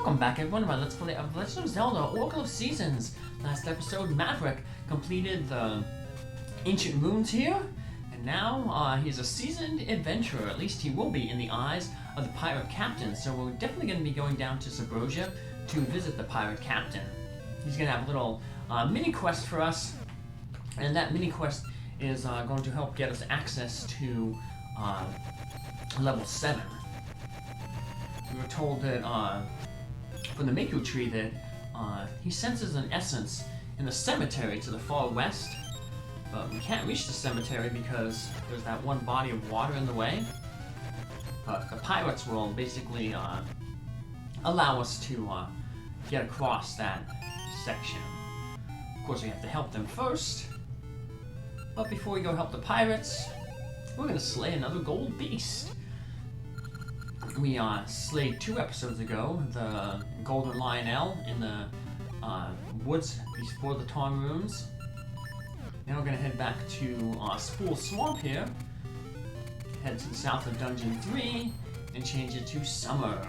Welcome back everyone to my Let's Play of Legend of Zelda, Oracle of Seasons. Last episode, Maverick completed the ancient runes here, and now he's a seasoned adventurer. At least he will be in the eyes of the pirate captain. So we're definitely going to be going down to Sabrosia to visit the pirate captain. He's going to have a little mini quest for us, and that mini quest is going to help get us access to level 7. We were told that from the Mako tree that he senses an essence in the cemetery to the far west, but we can't reach the cemetery because there's that one body of water in the way. But the pirates will basically allow us to get across that section. Of course, we have to help them first. But before we go help the pirates, we're going to slay another gold beast. We slayed 2 episodes ago the Golden Lionel in the woods before the Tarn Ruins. Now we're going to head back to Spool Swamp here, head to the south of Dungeon 3, and change it to Summer.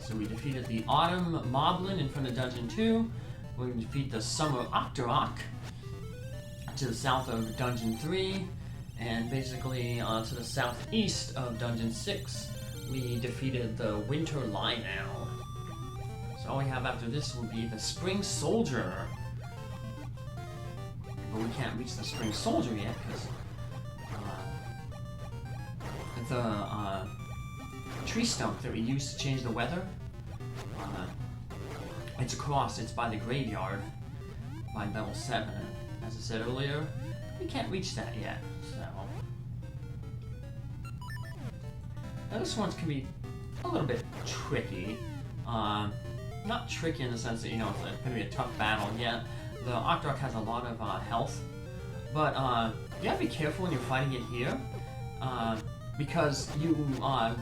So we defeated the Autumn Moblin in front of Dungeon 2. We're going to defeat the Summer Octorok to the south of Dungeon 3. And basically, to the southeast of Dungeon 6, we defeated the Winter Lionel. So all we have after this will be the Spring Soldier. But we can't reach the Spring Soldier yet, because the tree stump that we used to change the weather, it's across, it's by the graveyard, by level 7. As I said earlier, we can't reach that yet. Now this one can be a little bit tricky. Not tricky in the sense that, you know, it's going to be a tough battle. Yeah, the Octorok has a lot of health, but you gotta be careful when you're fighting it here, because you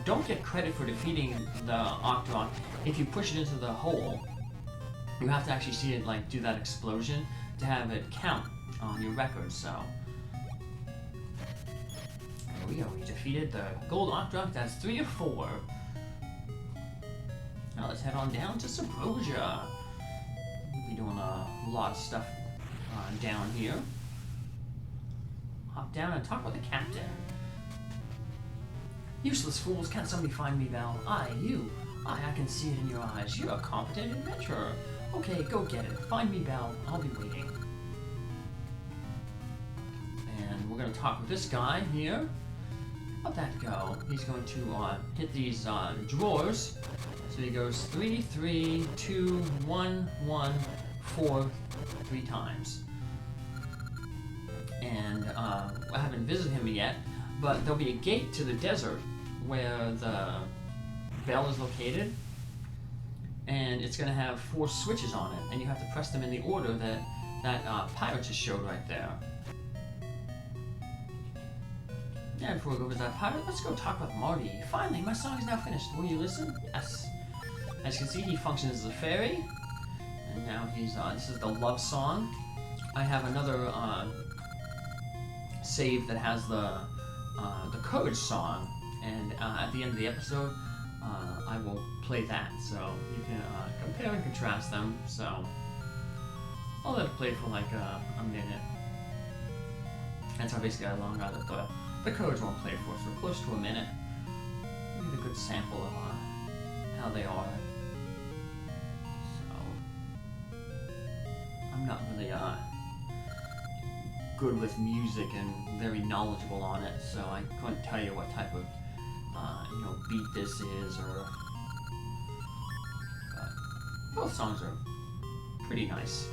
don't get credit for defeating the Octorok if you push it into the hole. You have to actually see it like do that explosion to have it count on your record. So. We defeated the Gold Octorok. That's 3 of 4. Now let's head on down to Sabrosia. We'll be doing a lot of stuff down here. Hop down and talk with the captain. Useless fools, can't somebody find me, Val? You. I can see it in your eyes. You're a competent adventurer. Okay, go get it. Find me, Val. I'll be waiting. And we're going to talk with this guy here. How'd that go? He's going to hit these drawers. So he goes 3, 3, 2, 1, 1, 4, 3 times. And I haven't visited him yet, but there'll be a gate to the desert where the bell is located. And it's going to have 4 switches on it, and you have to press them in the order that pirate just showed right there. Yeah, before we go visit that pirate, let's go talk with Marty. Finally, my song is now finished. Will you listen? Yes. As you can see, he functions as a fairy. And now he's, this is the love song. I have another, save that has the courage song. And, at the end of the episode, I will play that. So, you can, compare and contrast them. So, I'll let it play for like, a minute. That's how basically how long I let the codes won't play for us. We're close to a minute. We get a good sample of how they are. So, I'm not really good with music and very knowledgeable on it, so I couldn't tell you what type of you know, beat this is, or. But both songs are pretty nice.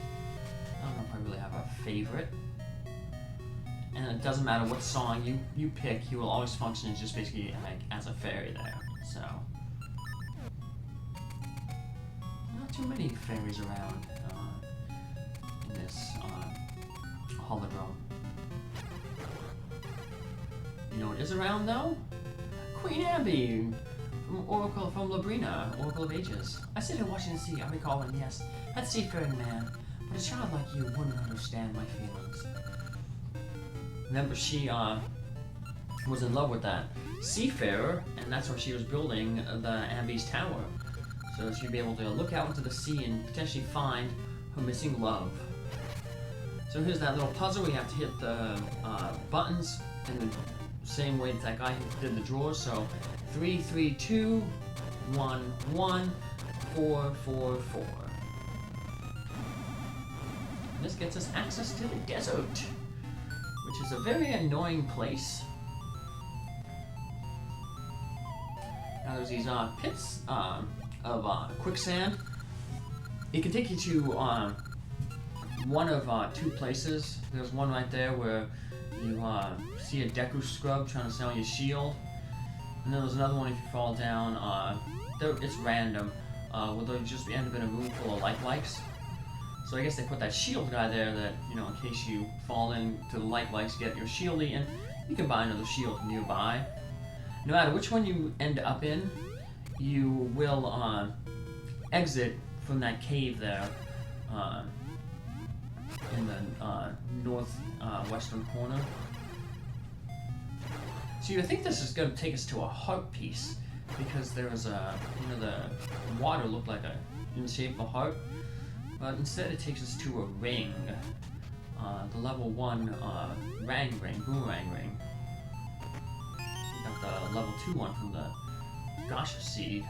I don't know if I really have a favorite. And it doesn't matter what song you pick, he will always function as just basically like as a fairy there. So not too many fairies around in this holodrome. You know what is around though? Queen Abby from Labrina, Oracle of Ages. I sit in Washington DC, I recall him, yes. That seafaring man, but a child like you wouldn't understand my feelings. Remember, she was in love with that seafarer, and that's where she was building the Ambi's tower. So she'd be able to look out into the sea and potentially find her missing love. So here's that little puzzle. We have to hit the buttons in the same way that guy did the drawers. So 3, 3, 2, 1, 1, 4, 4, 4. And this gets us access to the desert, which is a very annoying place. Now there's these pits of quicksand. It can take you to one of two places. There's one right there where you see a Deku scrub trying to sell you a shield. And then there's another one if you fall down. It's random. Where they'll just end up in a room full of likes. So I guess they put that shield guy there that, you know, in case you fall into the likes, get your shield eaten, you can buy another shield nearby. No matter which one you end up in, you will exit from that cave there in the northwestern corner. So you think this is going to take us to a heart piece, because there was a, you know, the water looked like in the shape of a heart, but instead it takes us to a ring, the level 1 boomerang ring. We got the level 2 one from the Gasha seed.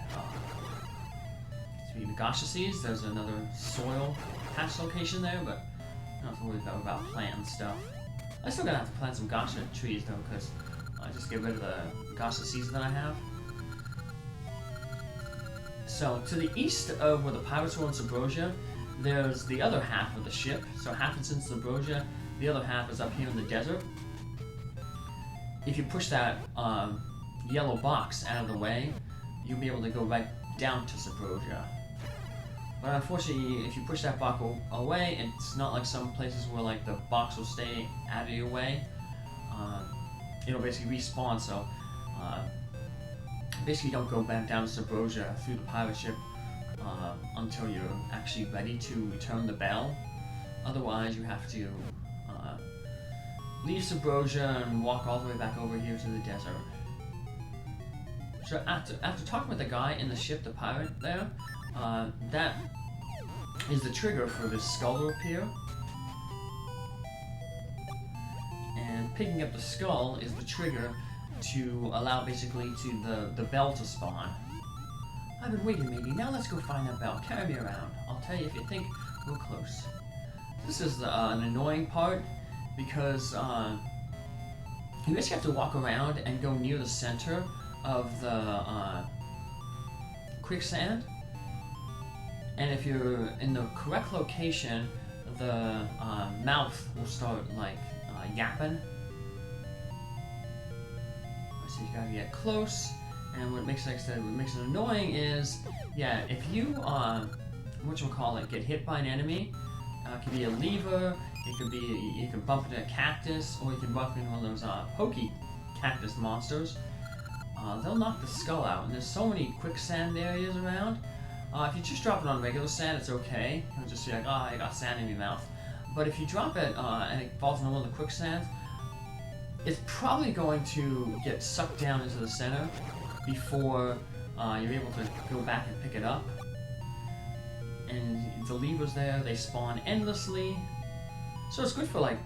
Speaking of Gasha seeds, there's another soil patch location there, but I don't have to worry about planting stuff. I'm still gonna have to plant some Gasha trees though, because I just get rid of the Gasha seeds that I have. So to the east of where the pirates were in Subrosia, there's the other half of the ship. So half is in Subrosia, the other half is up here in the desert. If you push that yellow box out of the way, you'll be able to go right down to Subrosia. But unfortunately, if you push that box away, it's not like some places where like the box will stay out of your way. It'll basically respawn, so basically don't go back down to Subrosia through the pirate ship until you're actually ready to return the bell. Otherwise, you have to leave Subrosia and walk all the way back over here to the desert. So after talking with the guy in the ship, the pirate there, that is the trigger for this skull to appear. And picking up the skull is the trigger to allow basically to the bell to spawn. I've been waiting, matey. Now let's go find that bell. Carry me around. I'll tell you if you think we're close. This is an annoying part because you basically have to walk around and go near the center of the quicksand. And if you're in the correct location, the mouth will start like yapping. So you gotta get close. And what makes it annoying is, yeah, if you get hit by an enemy, it could be a lever, it could be you can bump into a cactus, or you can bump into one of those pokey cactus monsters. They'll knock the skull out, and there's so many quicksand areas around. If you just drop it on regular sand, it's okay. You'll just be like, oh, I got sand in your mouth. But if you drop it and it falls into one of the quicksands, it's probably going to get sucked down into the center before you're able to go back and pick it up. And the levers there, they spawn endlessly. So it's good for like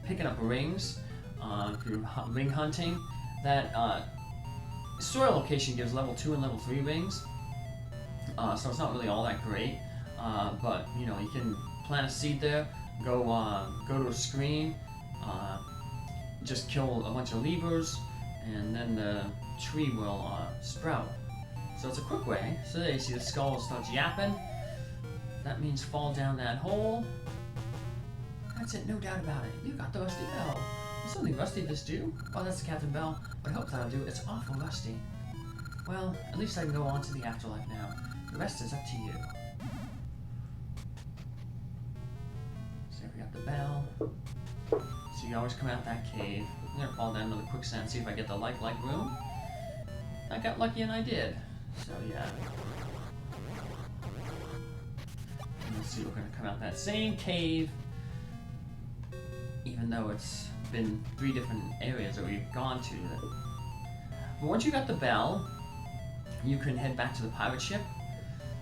picking up rings, if you're ring hunting. That soil location gives level 2 and level 3 rings. So it's not really all that great. But you know, you can plant a seed there, go to a screen, just kill a bunch of levers, and then the tree will sprout. So it's a quick way. So there you see the skull starts yapping. That means fall down that hole. That's it, no doubt about it. You got the rusty bell. There's something rusty this do? Oh, that's the Captain Bell. But I hope that'll do. It's awful rusty. Well, at least I can go on to the afterlife now. The rest is up to you. So we got the bell. So you always come out that cave. I'm gonna fall down into the quicksand, see if I get the like room. I got lucky and I did. So yeah. And let's see, we're gonna come out that same cave, even though it's been 3 different areas that we've gone to that But once you got the bell, you can head back to the pirate ship.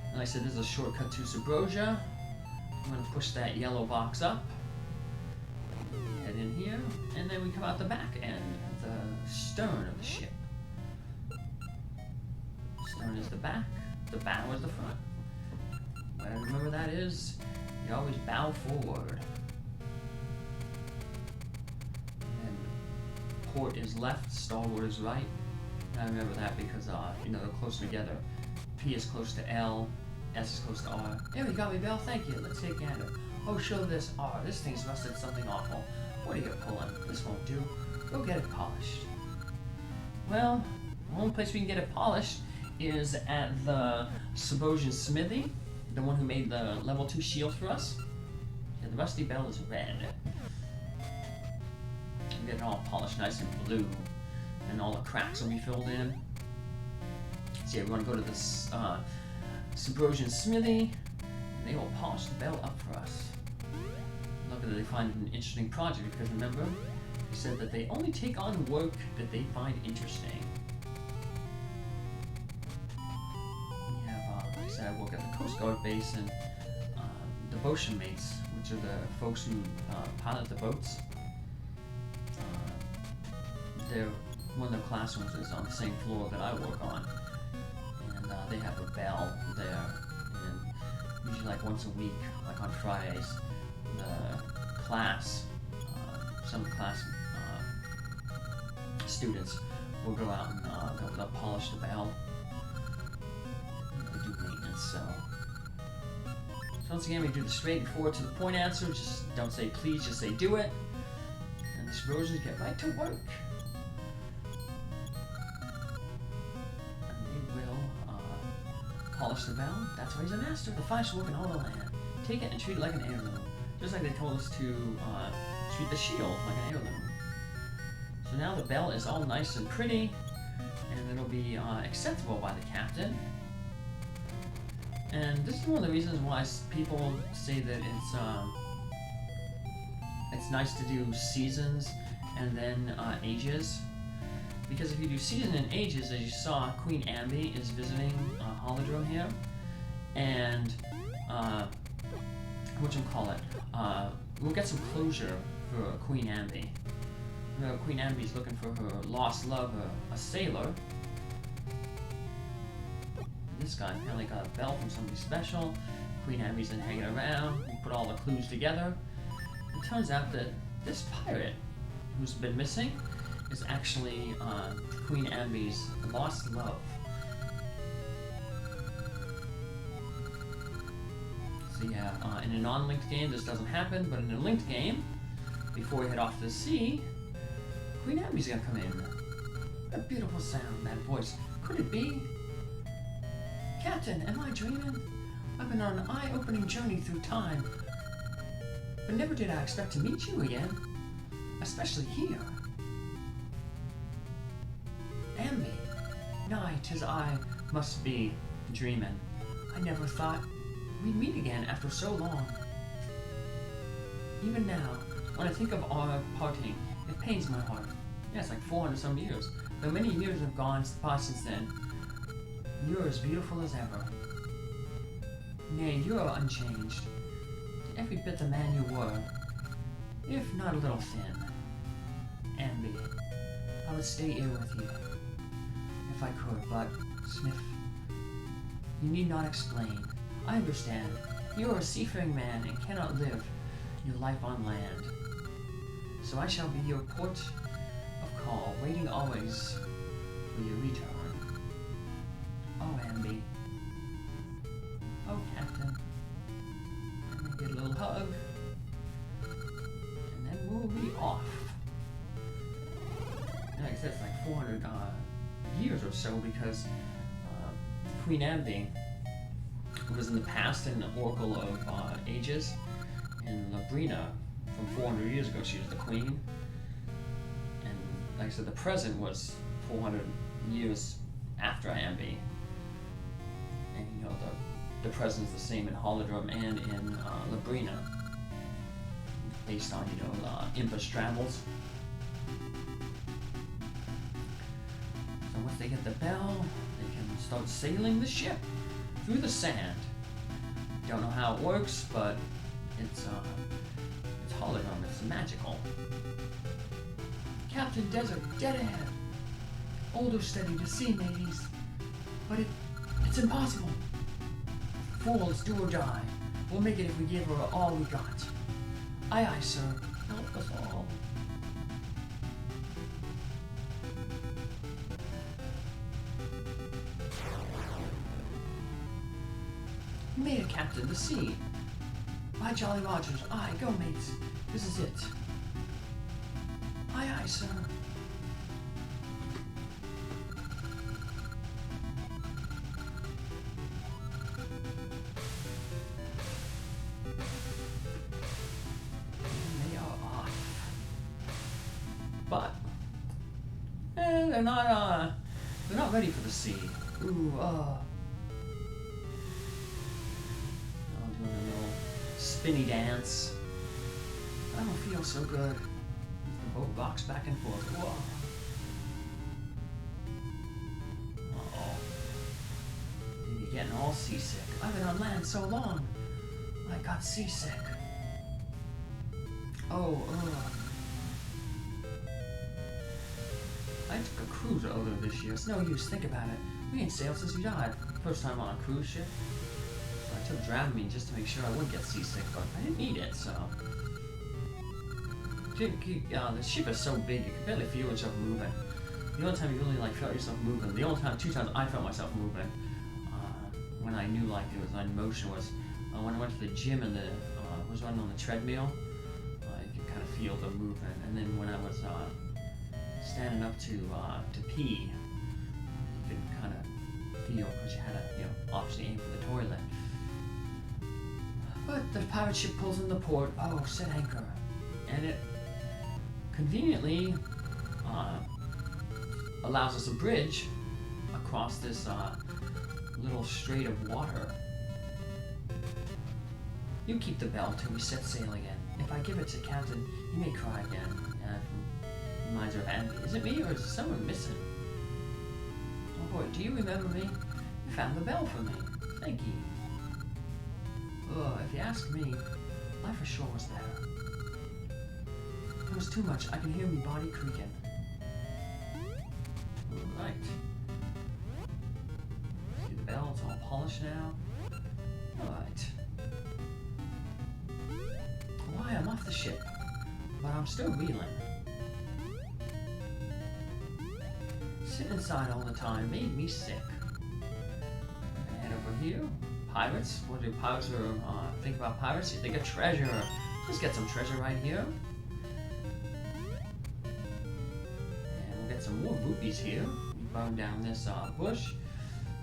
And like I said, this is a shortcut to Subrosia. I'm going to push that yellow box up. Head in here, and then we come out the back end, the stern of the ship. Stern is the back, the bow is the front. What I remember that is, you always bow forward. And port is left, starboard is right. And I remember that because, you know, they're close together. P is close to L, S is close to R. There, you got me, Bell, thank you. Let's take a gander. Oh, show this R. This thing's rusted something awful. What are you pulling? This won't do. Go get it polished. Well, the only place we can get it polished is at the Subrosia Smithy, the one who made the level 2 shield for us. Yeah, the rusty bell is red. We'll get it all polished nice and blue, and all the cracks will be filled in. So yeah, we want to go to this Subrosia Smithy, and they will polish the bell up for us. Luckily they find it an interesting project, because remember, they said that they only take on work that they find interesting. We have, like I said, I work at the Coast Guard base, and the Bosun mates, which are the folks who pilot the boats. One of their classrooms is on the same floor that I work on, and they have a bell there, and usually like once a week, like on Fridays, the class, some of the class students will go out and they'll polish the bell. They do maintenance, so once again we do the straight and forward to the point answer. Just don't say please, just say do it, and the Subrosians get right to work. Polish the bell, that's why he's a master. The finest work in all the land. Take it and treat it like an heirloom. Just like they told us to treat the shield like an heirloom. So now the bell is all nice and pretty, and it'll be acceptable by the captain. And this is one of the reasons why people say that it's nice to do seasons and then ages. Because if you do season and ages, as you saw, Queen Ambi is visiting Holodrome here, and we'll get some closure for Queen Ambi. You know, Queen Ambi's looking for her lost love, a sailor. This guy apparently got a bell from somebody special. Queen Ambi's been hanging around. We put all the clues together. It turns out that this pirate who's been missing is actually Queen Ambi's lost love. So yeah, in a non-linked game this doesn't happen, but in a linked game, before we head off to the sea, Queen Ambi's gonna come in. That beautiful sound, that voice. Could it be? Captain, am I dreaming? I've been on an eye-opening journey through time, but never did I expect to meet you again, especially here. Ambi, nay, 'tis I must be dreaming. I never thought we'd meet again after so long. Even now, when I think of our parting, it pains my heart. Yeah, it's like 400 some years. Though many years have gone by since then, you're as beautiful as ever. Nay, you are unchanged. Every bit the man you were, if not a little thin. Ambi, I would stay here with you, if I could, but, Sniff, you need not explain. I understand. You are a seafaring man and cannot live your life on land. So I shall be your port of call, waiting always for your return. Oh, Ambi. Oh, Captain. Let me get a little hug. And then we'll be off. Like I said, it's like 400 years or so, because Queen Ambi was in the past in the Oracle of Ages in Labrina from 400 years ago. She was the queen. And like I said, the present was 400 years after Ambi. And you know, the present is the same in Holodrome and in Labrina, based on, you know, Impus travels. So And once they get the bell, they can start sailing the ship through the sand. Don't know how it works, but it's hologram. It's magical. Captain Desert, dead ahead. Older steady to sea, mateys. But it's impossible. Fools, do or die. We'll make it if we give her all we got. Aye, aye, sir. Help us all. You made it, Captain, the sea. By Jolly Rogers, aye, go, mates. This is it. Aye, aye, sir. They are off. But they're not ready for the sea. Ooh, spinny dance. I don't feel so good. The boat rocks back and forth. Whoa. Uh-oh. You're getting all seasick. I've been on land so long. I got seasick. Oh, I took a cruise earlier this year. It's no use, think about it. We ain't sailed since you died. First time on a cruise ship. I took Dramamine just to make sure I wouldn't get seasick, but I didn't need it, so... the ship is so big, you can barely feel yourself moving. The only time you really, felt yourself moving, two times I felt myself moving, when I knew, it was in motion was when I went to the gym and was running on the treadmill. You could kind of feel the movement, and then when I was standing up to pee, you could kind of feel, because you had to, obviously aim for the toilet. But the pirate ship pulls into port. Oh, set anchor. And it conveniently allows us a bridge across this little strait of water. You keep the bell till we set sail again. If I give it to Captain, he may cry again. Reminds her of envy. Is it me or is someone missing? Oh boy, do you remember me? You found the bell for me. Thank you. If you ask me, I for sure was there. It was too much. I can hear me body creaking. Alright. See the bell, it's all polished now. Alright. Why, I'm off the ship. But I'm still reeling. Sitting inside all the time made me sick. Head over here. Pirates? What do pirates think about pirates? You think of treasure. Let's get some treasure right here. And we'll get some more rupees here. Burn down this bush.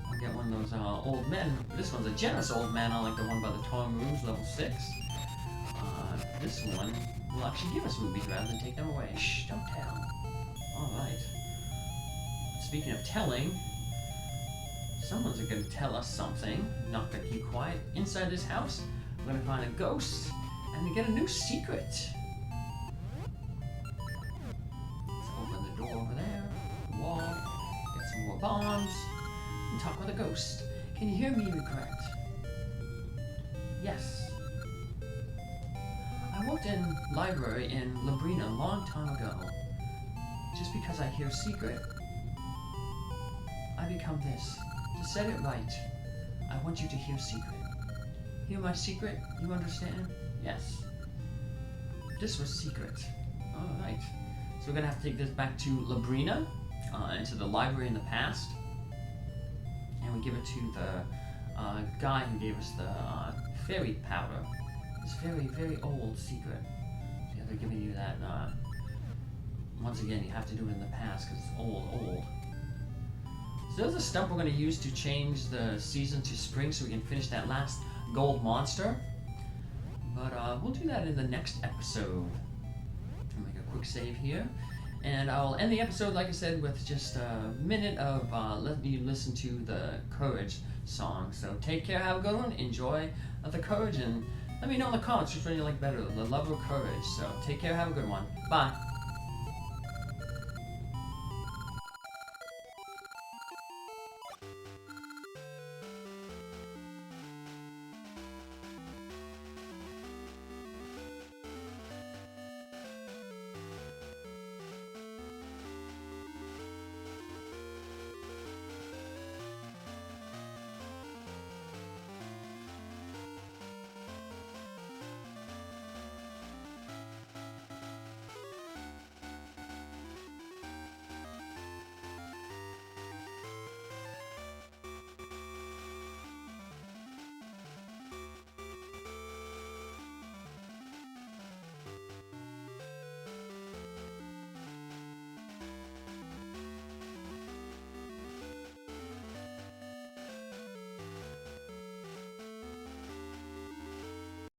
I'll get one of those old men. This one's a generous old man, unlike the one by the Tong Rooms, level 6. This one will actually give us rupees rather than take them away. Shh, don't tell. Alright. Speaking of telling, someone's going to tell us something. Not going to keep quiet. Inside this house, we're going to find a ghost and to get a new secret. Let's open the door over there. Wall. Get some more bombs. And talk with a ghost. Can you hear me, regret? Yes. I worked in library in Labrina a long time ago. Just because I hear secret, I become this. To set it right, I want you to hear secret. Hear my secret? You understand? Yes. This was secret. Alright. So we're gonna have to take this back to Labrina, into the library in the past. And we give it to the guy who gave us the fairy powder. This very, very old secret. Yeah, they're giving you that, once again, you have to do it in the past because it's old. So there's a stump we're going to use to change the season to spring so we can finish that last gold monster. But we'll do that in the next episode. I'll make a quick save here. And I'll end the episode, like I said, with just a minute of letting you listen to the Courage song. So take care, have a good one, enjoy the Courage, and let me know in the comments which one you like better, the love or courage. So take care, have a good one. Bye.